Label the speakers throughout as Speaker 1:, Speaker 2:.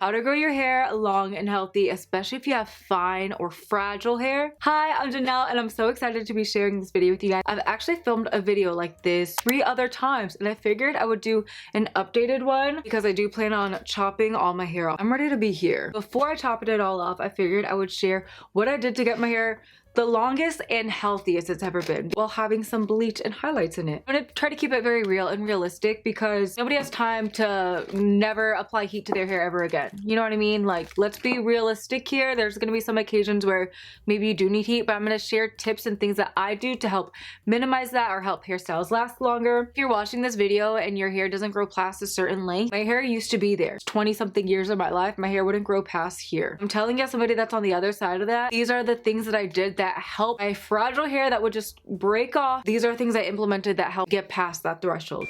Speaker 1: How to grow your hair long and healthy, especially if you have fine or fragile hair. Hi, I'm Janelle and I'm so excited to be sharing this video with you guys. I've actually filmed a video like this 3 other times and I figured I would do an updated one because I do plan on chopping all my hair off. I'm ready to be here. Before I chopped it all off, I figured I would share what I did to get my hair the longest and healthiest it's ever been while having some bleach and highlights in it. I'm gonna try to keep it very real and realistic because nobody has time to never apply heat to their hair ever again. You know what I mean? Like, let's be realistic here. There's gonna be some occasions where maybe you do need heat, but I'm gonna share tips and things that I do to help minimize that or help hairstyles last longer. If you're watching this video and your hair doesn't grow past a certain length, my hair used to be there. 20 something years of my life, my hair wouldn't grow past here. I'm telling you, somebody that's on the other side of that, these are the things that I did that help my fragile hair that would just break off. These are things I implemented that help get past that threshold.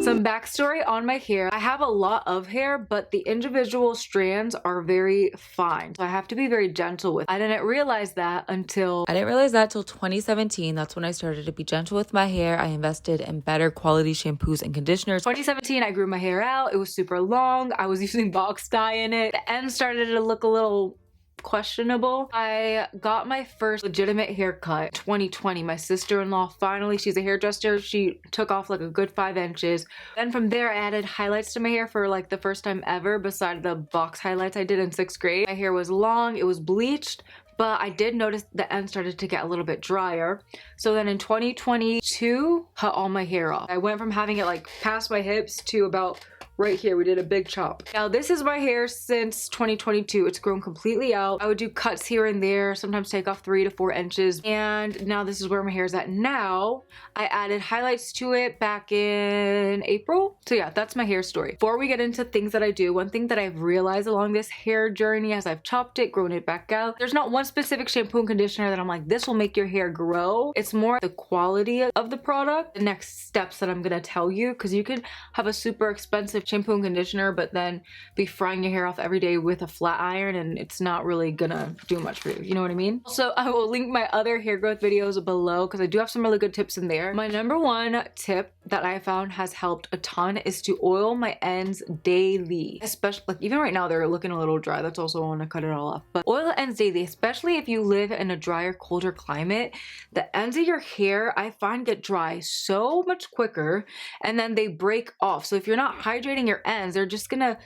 Speaker 1: Some backstory on my hair. I have a lot of hair, but the individual strands are very fine. So I have to be very gentle with it. I didn't realize that until 2017. That's when I started to be gentle with my hair. I invested in better quality shampoos and conditioners. 2017, I grew my hair out. It was super long. I was using box dye in it. The ends started to look a little questionable. I got my first legitimate haircut 2020. My sister-in-law finally, she's a hairdresser, she took off like a good 5 inches. Then from there I added highlights to my hair for like the first time ever beside the box highlights I did in 6th grade. My hair was long, it was bleached, but I did notice the end started to get a little bit drier. So then in 2022, cut all my hair off. I went from having it like past my hips to about right here. We did a big chop. Now this is my hair since 2022. It's grown completely out. I would do cuts here and there, sometimes take off 3 to 4 inches. And now this is where my hair is at now. I added highlights to it back in April. So yeah, that's my hair story. Before we get into things that I do, one thing that I've realized along this hair journey as I've chopped it, grown it back out, there's not one specific shampoo and conditioner that I'm like, this will make your hair grow. It's more the quality of the product, the next steps that I'm gonna tell you, because you could have a super expensive shampoo and conditioner but then be frying your hair off every day with a flat iron and it's not really gonna do much for you. You know what I mean? Also, I will link my other hair growth videos below because I do have some really good tips in there. My number one tip that I found has helped a ton is to oil my ends daily. Especially, like, even right now they're looking a little dry. That's also why I want to cut it all off. But oil the ends daily, especially if you live in a drier, colder climate. The ends of your hair, I find, get dry so much quicker and then they break off. So if you're not hydrating your ends, they're just gonna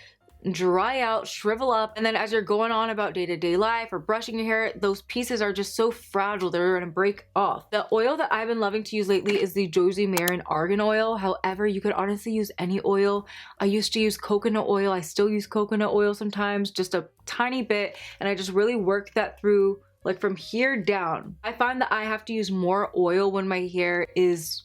Speaker 1: dry out, shrivel up, and then as you're going on about day-to-day life or brushing your hair, those pieces are just so fragile they're gonna break off. The oil that I've been loving to use lately is the Rosemary argan oil. However, you could honestly use any oil. I used to use coconut oil. I still use coconut oil sometimes, just a tiny bit, and I just really work that through like from here down. I find that I have to use more oil when my hair has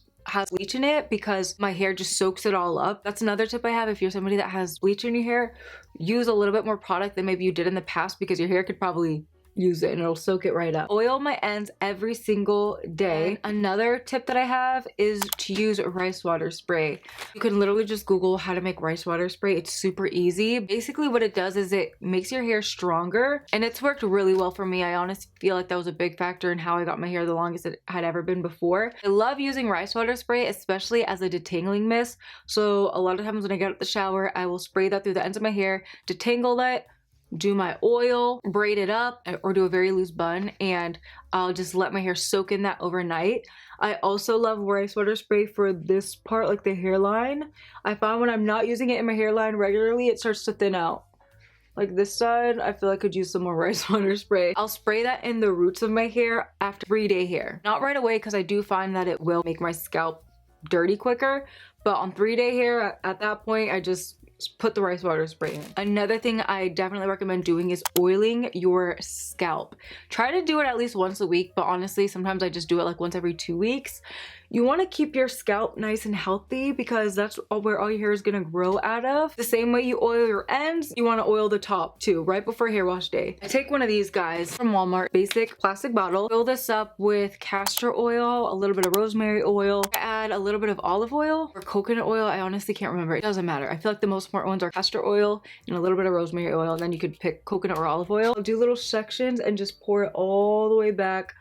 Speaker 1: bleach in it because my hair just soaks it all up. That's another tip I have. If you're somebody that has bleach in your hair, use a little bit more product than maybe you did in the past because your hair could probably use it and it'll soak it right up. Oil my ends every single day. Another tip that I have is to use rice water spray. You can literally just Google how to make rice water spray. It's super easy. Basically what it does is it makes your hair stronger and it's worked really well for me. I honestly feel like that was a big factor in how I got my hair the longest it had ever been before. I love using rice water spray, especially as a detangling mist. So a lot of times when I get out the shower, I will spray that through the ends of my hair, detangle that, do my oil, braid it up, or do a very loose bun, and I'll just let my hair soak in that overnight. I also love rice water spray for this part, like the hairline. I find when I'm not using it in my hairline regularly, it starts to thin out. Like this side, I feel I could use some more rice water spray. I'll spray that in the roots of my hair after 3-day hair. Not right away because I do find that it will make my scalp dirty quicker, but on 3-day hair, at that point, I just put the rice water spray in. Another thing I definitely recommend doing is oiling your scalp. Try to do it at least once a week, but honestly, sometimes I just do it like once every 2 weeks. You want to keep your scalp nice and healthy because that's where all your hair is going to grow out of. The same way you oil your ends, you want to oil the top too, right before hair wash day. I take one of these guys from Walmart, basic plastic bottle, fill this up with castor oil, a little bit of rosemary oil. I add a little bit of olive oil or coconut oil. I honestly can't remember. It doesn't matter. I feel like the most important ones are castor oil and a little bit of rosemary oil, and then you could pick coconut or olive oil. I'll do little sections and just pour it all the way back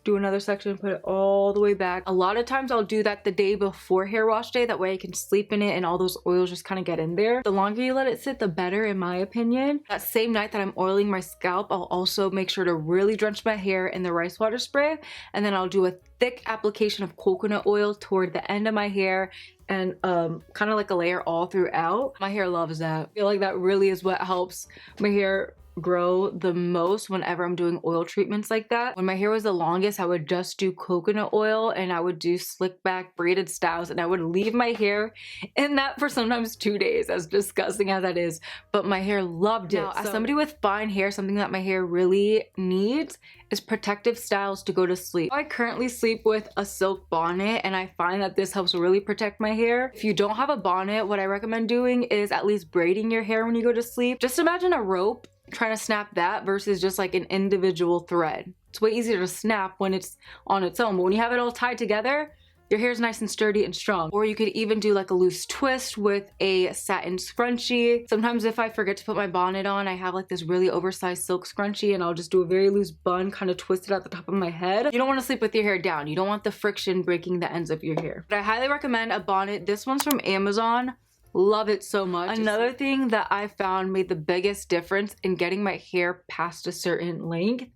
Speaker 1: do another section, put it all the way back. A lot of times I'll do that the day before hair wash day, that way I can sleep in it and all those oils just kind of get in there. The longer you let it sit, the better in my opinion. That same night that I'm oiling my scalp, I'll also make sure to really drench my hair in the rice water spray, and then I'll do a thick application of coconut oil toward the end of my hair and kind of like a layer all throughout. My hair loves that. I feel like that really is what helps my hair grow the most whenever I'm doing oil treatments like that. When my hair was the longest, I would just do coconut oil and I would do slick back braided styles, and I would leave my hair in that for sometimes 2 days, as disgusting as that is, but my hair loved it. Now, as somebody with fine hair, something that my hair really needs is protective styles to go to sleep. I currently sleep with a silk bonnet, and I find that this helps really protect my hair. If you don't have a bonnet, what I recommend doing is at least braiding your hair when you go to sleep. Just imagine a rope, trying to snap that versus just like an individual thread. It's way easier to snap when it's on its own, but when you have it all tied together, your hair is nice and sturdy and strong. Or you could even do like a loose twist with a satin scrunchie. Sometimes if I forget to put my bonnet on, I have like this really oversized silk scrunchie, and I'll just do a very loose bun, kind of twist it at the top of my head. You don't want to sleep with your hair down. You don't want the friction breaking the ends of your hair. But I highly recommend a bonnet. This one's from Amazon. Love it so much. Another thing that I found made the biggest difference in getting my hair past a certain length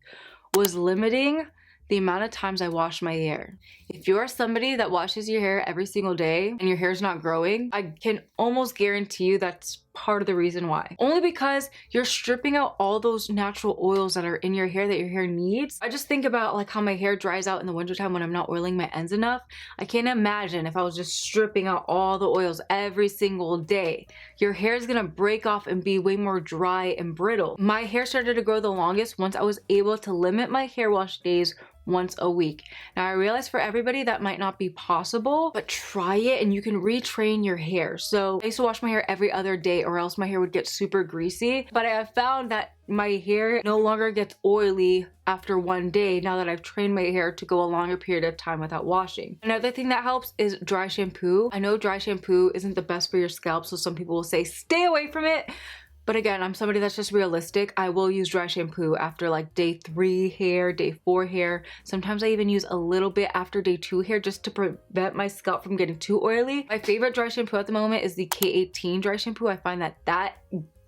Speaker 1: was limiting the amount of times I wash my hair. If you're somebody that washes your hair every single day and your hair's not growing, I can almost guarantee you that's part of the reason why. Only because you're stripping out all those natural oils that are in your hair that your hair needs. I just think about like how my hair dries out in the wintertime when I'm not oiling my ends enough. I can't imagine if I was just stripping out all the oils every single day. Your hair is gonna break off and be way more dry and brittle. My hair started to grow the longest once I was able to limit my hair wash days once a week. Now I realize for everybody that might not be possible, but try it and you can retrain your hair. So I used to wash my hair every other day or else my hair would get super greasy, but I have found that my hair no longer gets oily after one day now that I've trained my hair to go a longer period of time without washing. Another thing that helps is dry shampoo. I know dry shampoo isn't the best for your scalp, so some people will say stay away from it. But again, I'm somebody that's just realistic. I will use dry shampoo after like day 3 hair, day 4 hair. Sometimes I even use a little bit after day 2 hair just to prevent my scalp from getting too oily. My favorite dry shampoo at the moment is the K18 dry shampoo. I find that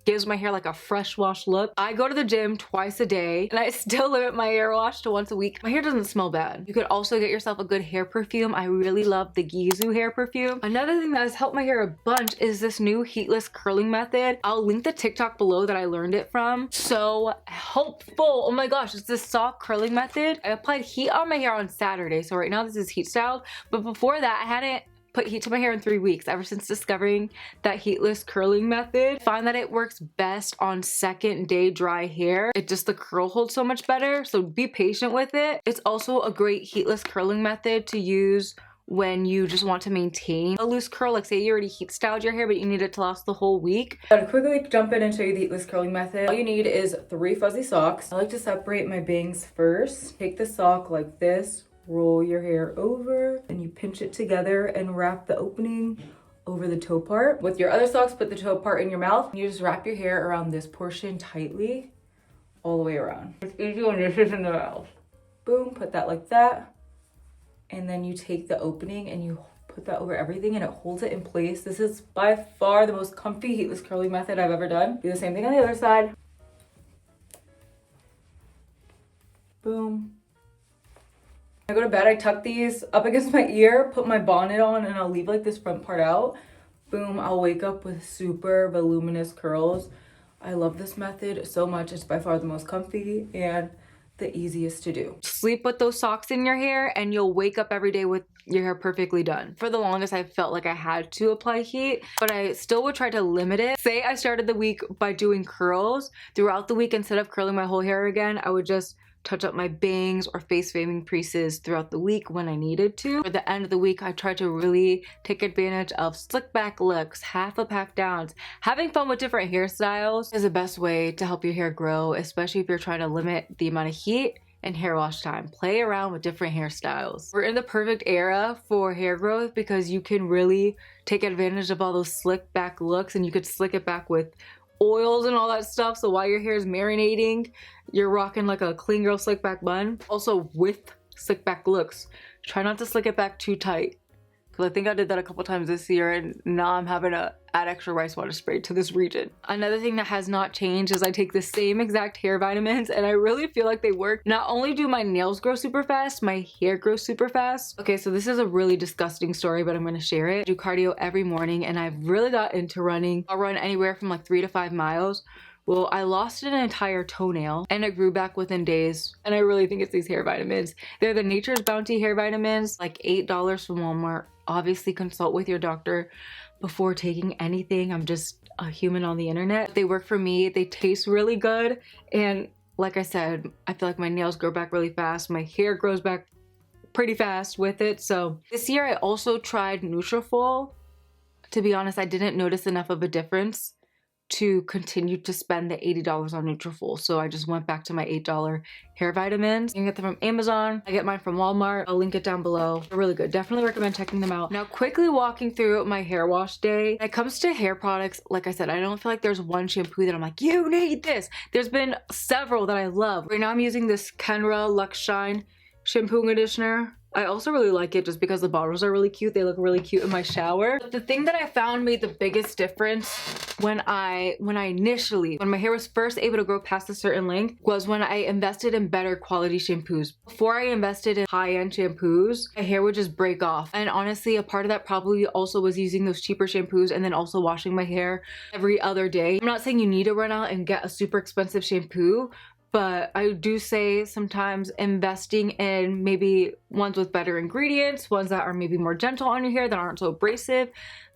Speaker 1: gives my hair like a fresh wash look. I go to the gym twice a day and I still limit my hair wash to once a week. My hair doesn't smell bad. You could also get yourself a good hair perfume. I really love the Gizu hair perfume. Another thing that has helped my hair a bunch is this new heatless curling method. I'll link the TikTok below that I learned it from. So helpful. Oh my gosh, it's this soft curling method. I applied heat on my hair on Saturday. So right now this is heat styled, but before that I hadn't put heat to my hair in 3 weeks ever since discovering that heatless curling method. I find that it works best on second day dry hair. The curl holds so much better, so be patient with it. It's also a great heatless curling method to use when you just want to maintain a loose curl. Like say you already heat styled your hair but you need it to last the whole week. I'm gonna quickly jump in and show you the heatless curling method. All you need is 3 fuzzy socks. I like to separate my bangs first. Take the sock like this, roll your hair over, and you pinch it together and wrap the opening over the toe part. With your other socks, put the toe part in your mouth. You just wrap your hair around this portion tightly all the way around. It's easy when this is in the mouth. Boom, put that like that. And then you take the opening and you put that over everything and it holds it in place. This is by far the most comfy heatless curling method I've ever done. Do the same thing on the other side. Boom. I go to bed, I tuck these up against my ear, put my bonnet on, and I'll leave like this front part out. Boom, I'll wake up with super voluminous curls. I love this method so much. It's by far the most comfy and the easiest to do. Sleep with those socks in your hair and you'll wake up every day with your hair perfectly done. For the longest, I felt like I had to apply heat, but I still would try to limit it. Say I started the week by doing curls. Throughout the week, instead of curling my whole hair again, I would just touch up my bangs or face framing creases throughout the week when I needed to. For the end of the week, I tried to really take advantage of slick back looks, half a pack downs. Having fun with different hairstyles is the best way to help your hair grow, especially if you're trying to limit the amount of heat and hair wash time. Play around with different hairstyles. We're in the perfect era for hair growth because you can really take advantage of all those slick back looks, and you could slick it back with oils and all that stuff. So while your hair is marinating, you're rocking like a clean girl slick back bun. Also with slick back looks. Try not to slick it back too tight. I think I did that a couple times this year, and now I'm having to add extra rice water spray to this region. Another thing that has not changed is I take the same exact hair vitamins, and I really feel like they work. Not only do my nails grow super fast, my hair grows super fast. Okay, so this is a really disgusting story, but I'm gonna share it. I do cardio every morning, and I've really got into running. I'll run anywhere from like 3 to 5 miles. Well, I lost an entire toenail and it grew back within days. And I really think it's these hair vitamins. They're the Nature's Bounty hair vitamins, like $8 from Walmart. Obviously consult with your doctor before taking anything. I'm just a human on the internet. They work for me. They taste really good. And like I said, I feel like my nails grow back really fast. My hair grows back pretty fast with it. So this year I also tried Nutrafol. To be honest, I didn't notice enough of a difference to continue to spend the $80 on Nutrafol. So I just went back to my $8 hair vitamins. You can get them from Amazon. I get mine from Walmart. I'll link it down below. They're really good. Definitely recommend checking them out. Now, quickly walking through my hair wash day. When it comes to hair products, like I said, I don't feel like there's one shampoo that I'm like, you need this. There's been several that I love. Right now I'm using this Kenra Luxe Shine shampoo and conditioner. I also really like it just because the bottles are really cute. They look really cute in my shower. But the thing that I found made the biggest difference when my hair was first able to grow past a certain length was when I invested in better quality shampoos. Before I invested in high-end shampoos, my hair would just break off. And honestly, a part of that probably also was using those cheaper shampoos and then also washing my hair every other day. I'm not saying you need to run out and get a super expensive shampoo, but I do say sometimes investing in maybe ones with better ingredients, ones that are maybe more gentle on your hair, that aren't so abrasive,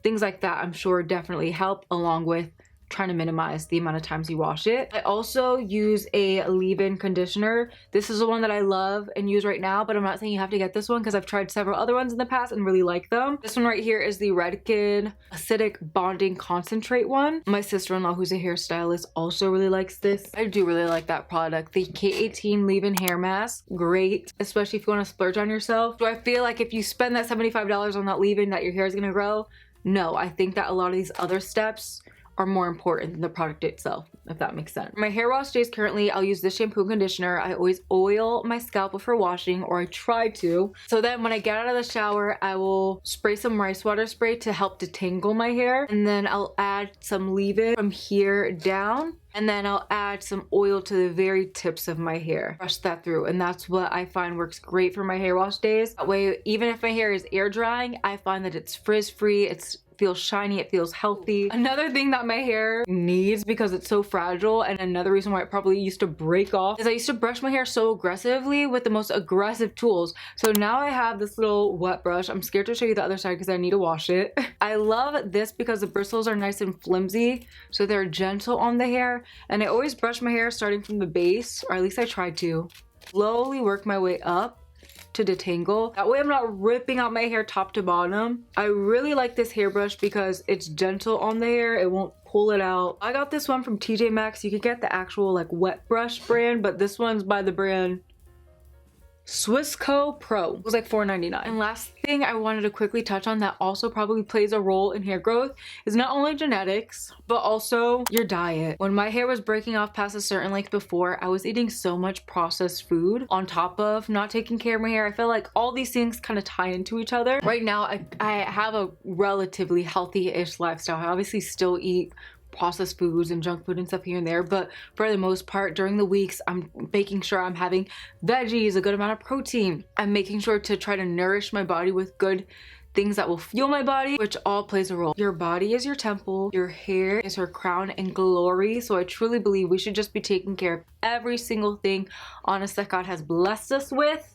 Speaker 1: things like that I'm sure definitely help, along with trying to minimize the amount of times you wash it. I also use a leave-in conditioner. This is the one that I love and use right now, but I'm not saying you have to get this one because I've tried several other ones in the past and really like them. This one right here is the Redken Acidic Bonding Concentrate one. My sister-in-law, who's a hairstylist, also really likes this. I do really like that product. The K18 leave-in hair mask, great, especially if you want to splurge on yourself. Do I feel like if you spend that $75 on that leave-in that your hair is gonna grow? No, I think that a lot of these other steps are more important than the product itself, if that makes sense. My hair wash days currently, I'll use this shampoo and conditioner. I always oil my scalp before washing, or I try to. So then when I get out of the shower, I will spray some rice water spray to help detangle my hair. And then I'll add some leave-in from here down. And then I'll add some oil to the very tips of my hair. Brush that through. And that's what I find works great for my hair wash days. That way, even if my hair is air drying, I find that it's frizz-free, it feels shiny, it feels healthy. Another thing that my hair needs, because it's so fragile, and another reason why it probably used to break off, is I used to brush my hair so aggressively with the most aggressive tools. So now I have this little wet brush. I'm scared to show you the other side because I need to wash it. I love this because the bristles are nice and flimsy, so they're gentle on the hair. And I always brush my hair starting from the base, or at least I try to. Slowly work my way up to detangle. That way I'm not ripping out my hair top to bottom. I really like this hairbrush because it's gentle on the hair. It won't pull it out. I got this one from TJ Maxx. You can get the actual like wet brush brand, but this one's by the brand Swissco Pro. It was like $4.99. And last thing I wanted to quickly touch on that also probably plays a role in hair growth is not only genetics, but also your diet. When my hair was breaking off past a certain length before, I was eating so much processed food on top of not taking care of my hair. I feel like all these things kind of tie into each other. Right now, I have a relatively healthy-ish lifestyle. I obviously still eat processed foods and junk food and stuff here and there, but for the most part during the weeks I'm making sure I'm having veggies, a good amount of protein. I'm making sure to try to nourish my body with good things that will fuel my body, which all plays a role. Your body is your temple, your hair is her crown and glory. So I truly believe we should just be taking care of every single thing honest that God has blessed us with.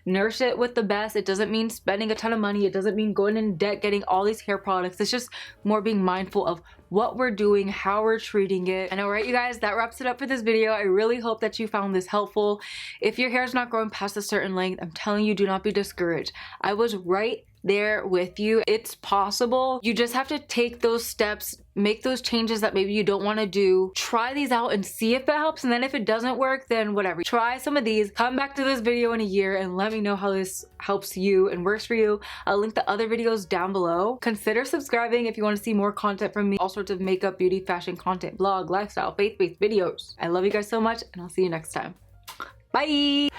Speaker 1: Nourish it with the best. It doesn't mean spending a ton of money. It doesn't mean going in debt, getting all these hair products. It's just more being mindful of what we're doing, how we're treating it. And all right, you guys, that wraps it up for this video. I really hope that you found this helpful. If your hair is not growing past a certain length, I'm telling you, do not be discouraged. I was right there with you. It's possible. You just have to take those steps, make those changes that maybe you don't want to do. Try these out and see if it helps. And then if it doesn't work, then whatever. Try some of these. Come back to this video in a year and let me know how this helps you and works for you. I'll link the other videos down below. Consider subscribing if you want to see more content from me. All sorts of makeup, beauty, fashion content, blog, lifestyle, faith-based videos. I love you guys so much and I'll see you next time. Bye!